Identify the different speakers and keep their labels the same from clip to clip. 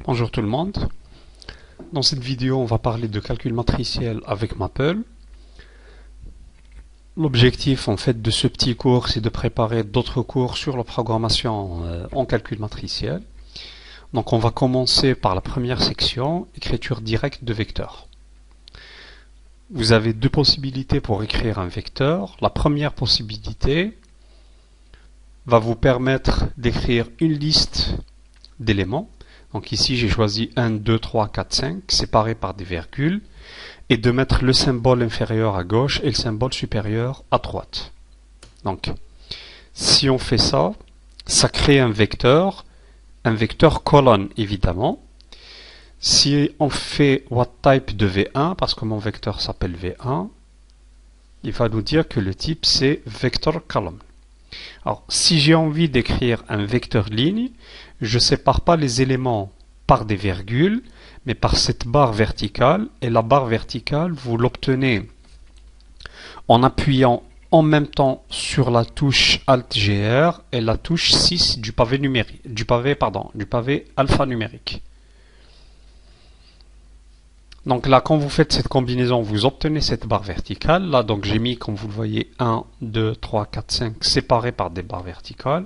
Speaker 1: Bonjour tout le monde. Dans cette vidéo, on va parler de calcul matriciel avec Maple. L'objectif en fait de ce petit cours, c'est de préparer d'autres cours sur la programmation en calcul matriciel. Donc on va commencer par la première section, écriture directe de vecteurs. Vous avez deux possibilités pour écrire un vecteur. La première possibilité va vous permettre d'écrire une liste d'éléments. Donc ici, j'ai choisi 1, 2, 3, 4, 5, séparés par des virgules, et de mettre le symbole inférieur à gauche et le symbole supérieur à droite. Donc, si on fait ça, ça crée un vecteur colonne, évidemment. Si on fait whatType de V1, parce que mon vecteur s'appelle V1, il va nous dire que le type, c'est vector column. Alors, si j'ai envie d'écrire un vecteur ligne, je ne sépare pas les éléments par des virgules, mais par cette barre verticale. Et la barre verticale, vous l'obtenez en appuyant en même temps sur la touche Alt-GR et la touche 6 du pavé numérique, du pavé alphanumérique. Donc là, quand vous faites cette combinaison, vous obtenez cette barre verticale. Là, donc j'ai mis, comme vous le voyez, 1, 2, 3, 4, 5 séparés par des barres verticales.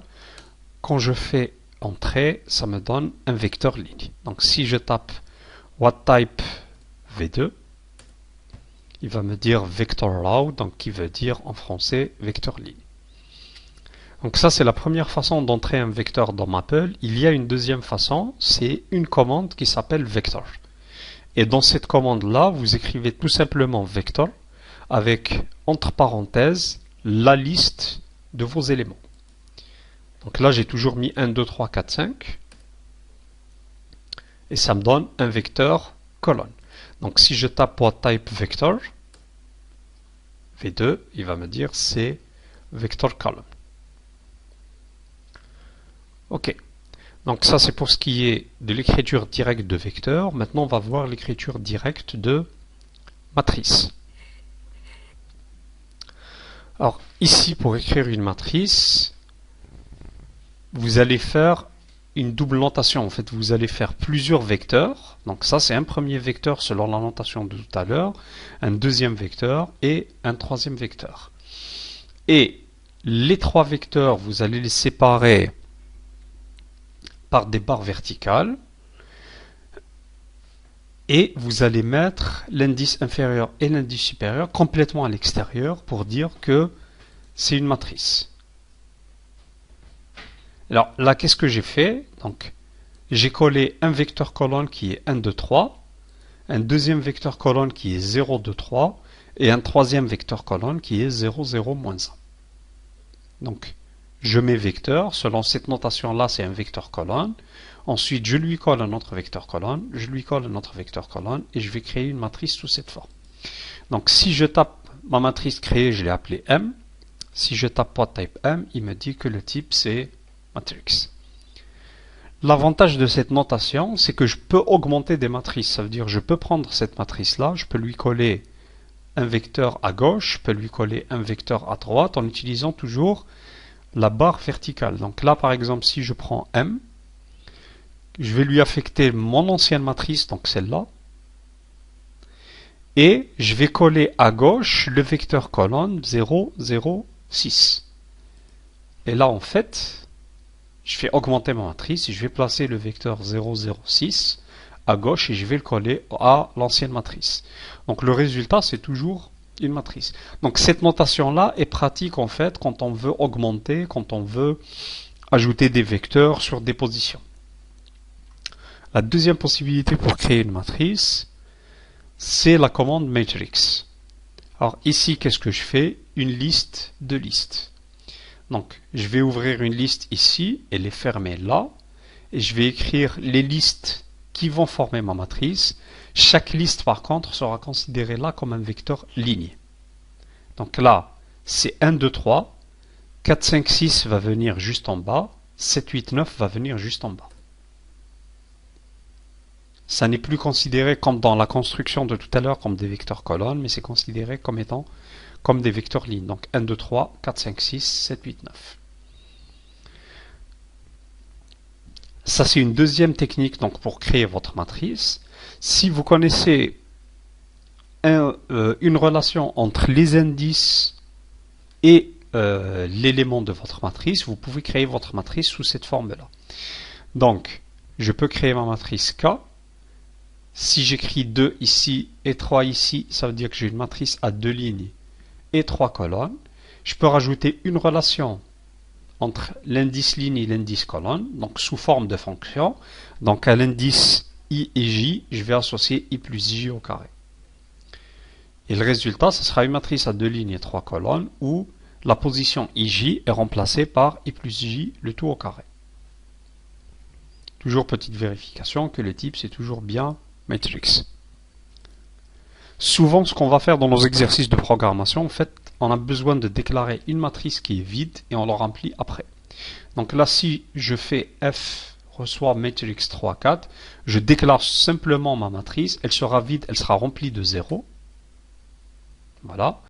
Speaker 1: Quand je fais entrée, ça me donne un vecteur ligne. Donc si je tape whatType V2, il va me dire vector row, donc qui veut dire en français vecteur ligne. Donc ça, c'est la première façon d'entrer un vecteur dans Maple. Il y a une deuxième façon, c'est une commande qui s'appelle vector. Et dans cette commande-là, vous écrivez tout simplement vector avec, entre parenthèses, la liste de vos éléments. Donc là, j'ai toujours mis 1, 2, 3, 4, 5. Et ça me donne un vecteur colonne. Donc si je tape whatType vector, V2, il va me dire c'est vector column. Ok. Donc ça, c'est pour ce qui est de l'écriture directe de vecteur. Maintenant, on va voir l'écriture directe de matrice. Alors, ici, pour écrire une matrice, vous allez faire une double notation. En fait, vous allez faire plusieurs vecteurs. Donc ça, c'est un premier vecteur selon la notation de tout à l'heure, un deuxième vecteur et un troisième vecteur. Et les trois vecteurs, vous allez les séparer par des barres verticales et vous allez mettre l'indice inférieur et l'indice supérieur complètement à l'extérieur pour dire que c'est une matrice. Alors là, qu'est-ce que j'ai fait? Donc, j'ai collé un vecteur colonne qui est 1, 2, 3, un deuxième vecteur colonne qui est 0, 2, 3 et un troisième vecteur colonne qui est 0, 0, moins 1. Donc, je mets vecteur, selon cette notation-là, c'est un vecteur colonne. Ensuite, je lui colle un autre vecteur colonne, je lui colle un autre vecteur colonne, et je vais créer une matrice sous cette forme. Donc, si je tape ma matrice créée, je l'ai appelée M. Si je tape whatType M, il me dit que le type, c'est matrix. L'avantage de cette notation, c'est que je peux augmenter des matrices. Ça veut dire que je peux prendre cette matrice-là, je peux lui coller un vecteur à gauche, je peux lui coller un vecteur à droite, en utilisant toujours la barre verticale. Donc là, par exemple, si je prends M, je vais lui affecter mon ancienne matrice, donc celle-là, et je vais coller à gauche le vecteur colonne 0, 0, 6. Et là, en fait, je fais augmenter ma matrice et je vais placer le vecteur 0, 0, 6 à gauche et je vais le coller à l'ancienne matrice. Donc le résultat, c'est toujours une matrice. Donc cette notation-là est pratique en fait quand on veut augmenter, quand on veut ajouter des vecteurs sur des positions. La deuxième possibilité pour créer une matrice, c'est la commande matrix. Alors ici, qu'est-ce que je fais? Une liste de listes. Donc je vais ouvrir une liste ici et les fermer là. Et je vais écrire les listes qui vont former ma matrice. Chaque liste, par contre, sera considérée là comme un vecteur ligne. Donc là, c'est 1, 2, 3. 4, 5, 6 va venir juste en bas. 7, 8, 9 va venir juste en bas. Ça n'est plus considéré comme dans la construction de tout à l'heure comme des vecteurs colonnes, mais c'est considéré comme étant comme des vecteurs lignes. Donc 1, 2, 3, 4, 5, 6, 7, 8, 9. Ça, c'est une deuxième technique donc, pour créer votre matrice. Si vous connaissez une relation entre les indices et l'élément de votre matrice, vous pouvez créer votre matrice sous cette forme-là. Donc, je peux créer ma matrice K. Si j'écris 2 ici et 3 ici, ça veut dire que j'ai une matrice à 2 lignes et 3 colonnes. Je peux rajouter une relation entre l'indice ligne et l'indice colonne, donc sous forme de fonction. Donc à l'indice I et J, je vais associer I plus J au carré. Et le résultat, ce sera une matrice à 2 lignes et 3 colonnes où la position IJ est remplacée par I plus J, le tout au carré. Toujours petite vérification que le type c'est toujours bien matrix. Souvent, ce qu'on va faire dans nos exercices de programmation, en fait, on a besoin de déclarer une matrice qui est vide et on la remplit après. Donc là, si je fais F reçoit matrix 3, 4, je déclare simplement ma matrice, elle sera vide, elle sera remplie de 0. Voilà.